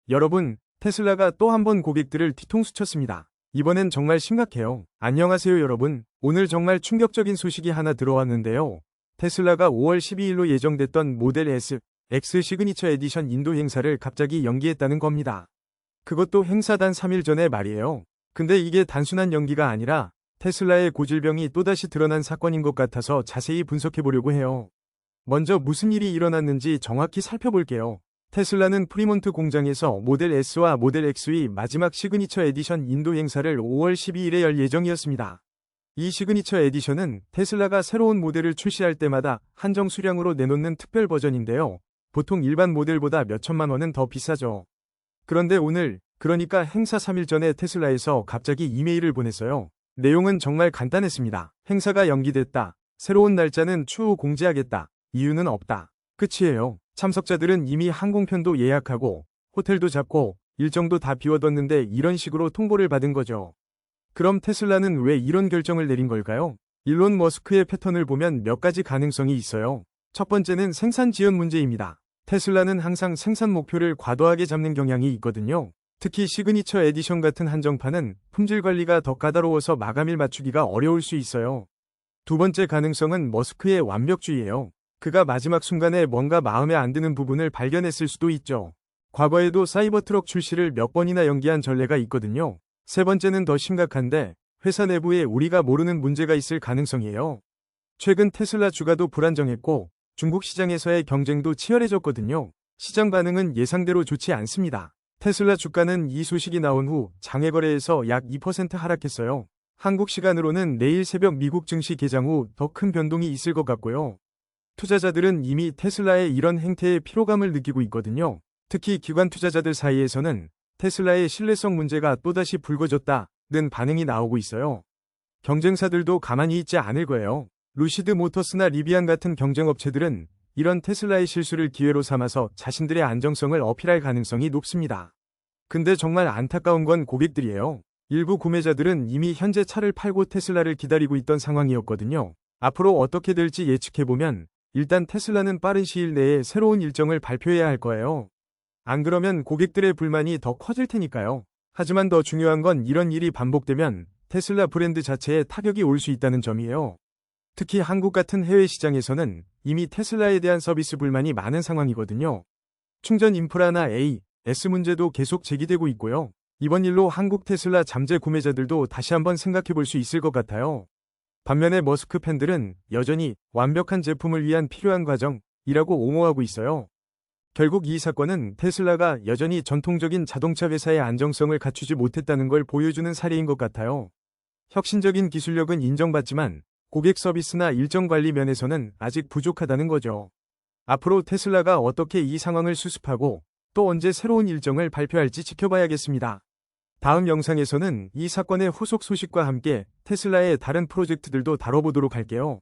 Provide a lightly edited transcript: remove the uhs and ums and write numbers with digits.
여러분, 테슬라가 또 한 번 고객들을 뒤통수 쳤습니다. 이번엔 정말 심각해요. 안녕하세요 여러분. 오늘 정말 충격적인 소식이 하나 들어왔는데요. 테슬라가 5월 12일로 예정됐던 모델 S, X 시그니처 에디션 인도 행사를 갑자기 연기했다는 겁니다. 그것도 행사 단 3일 전에 말이에요. 근데 이게 단순한 연기가 아니라 테슬라의 고질병이 또다시 드러난 사건인 것 같아서 자세히 분석해보려고 해요. 먼저 무슨 일이 일어났는지 정확히 살펴볼게요. 테슬라는 프리몬트 공장에서 모델 S와 모델 X의 마지막 시그니처 에디션 인도 행사를 5월 12일에 열 예정이었습니다. 이 시그니처 에디션은 테슬라가 새로운 모델을 출시할 때마다 한정 수량으로 내놓는 특별 버전인데요. 보통 일반 모델보다 몇천만 원은 더 비싸죠. 그런데 오늘, 그러니까 행사 3일 전에 테슬라에서 갑자기 이메일을 보냈어요. 내용은 정말 간단했습니다. 행사가 연기됐다. 새로운 날짜는 추후 공지하겠다. 이유는 없다. 끝이에요. 참석자들은 이미 항공편도 예약하고 호텔도 잡고 일정도 다 비워뒀는데 이런 식으로 통보를 받은 거죠. 그럼 테슬라는 왜 이런 결정을 내린 걸까요? 일론 머스크의 패턴을 보면 몇 가지 가능성이 있어요. 첫 번째는 생산 지연 문제입니다. 테슬라는 항상 생산 목표를 과도하게 잡는 경향이 있거든요. 특히 시그니처 에디션 같은 한정판은 품질 관리가 더 까다로워서 마감일 맞추기가 어려울 수 있어요. 두 번째 가능성은 머스크의 완벽주의예요. 그가 마지막 순간에 뭔가 마음에 안 드는 부분을 발견했을 수도 있죠. 과거에도 사이버트럭 출시를 몇 번이나 연기한 전례가 있거든요. 세 번째는 더 심각한데 회사 내부에 우리가 모르는 문제가 있을 가능성이에요. 최근 테슬라 주가도 불안정했고 중국 시장에서의 경쟁도 치열해졌거든요. 시장 반응은 예상대로 좋지 않습니다. 테슬라 주가는 이 소식이 나온 후 장외 거래에서 약 2% 하락했어요. 한국 시간으로는 내일 새벽 미국 증시 개장 후 더 큰 변동이 있을 것 같고요. 투자자들은 이미 테슬라의 이런 행태에 피로감을 느끼고 있거든요. 특히 기관 투자자들 사이에서는 테슬라의 신뢰성 문제가 또다시 불거졌다는 반응이 나오고 있어요. 경쟁사들도 가만히 있지 않을 거예요. 루시드 모터스나 리비안 같은 경쟁업체들은 이런 테슬라의 실수를 기회로 삼아서 자신들의 안정성을 어필할 가능성이 높습니다. 근데 정말 안타까운 건 고객들이에요. 일부 구매자들은 이미 현재 차를 팔고 테슬라를 기다리고 있던 상황이었거든요. 앞으로 어떻게 될지 예측해보면 일단 테슬라는 빠른 시일 내에 새로운 일정을 발표해야 할 거예요. 안 그러면 고객들의 불만이 더 커질 테니까요. 하지만 더 중요한 건 이런 일이 반복되면 테슬라 브랜드 자체에 타격이 올 수 있다는 점이에요. 특히 한국 같은 해외 시장에서는 이미 테슬라에 대한 서비스 불만이 많은 상황이거든요. 충전 인프라나 A, S 문제도 계속 제기되고 있고요. 이번 일로 한국 테슬라 잠재 구매자들도 다시 한번 생각해 볼 수 있을 것 같아요. 반면에 머스크 팬들은 여전히 완벽한 제품을 위한 필요한 과정이라고 옹호하고 있어요. 결국 이 사건은 테슬라가 여전히 전통적인 자동차 회사의 안정성을 갖추지 못했다는 걸 보여주는 사례인 것 같아요. 혁신적인 기술력은 인정받지만 고객 서비스나 일정 관리 면에서는 아직 부족하다는 거죠. 앞으로 테슬라가 어떻게 이 상황을 수습하고 또 언제 새로운 일정을 발표할지 지켜봐야겠습니다. 다음 영상에서는 이 사건의 후속 소식과 함께 테슬라의 다른 프로젝트들도 다뤄보도록 할게요.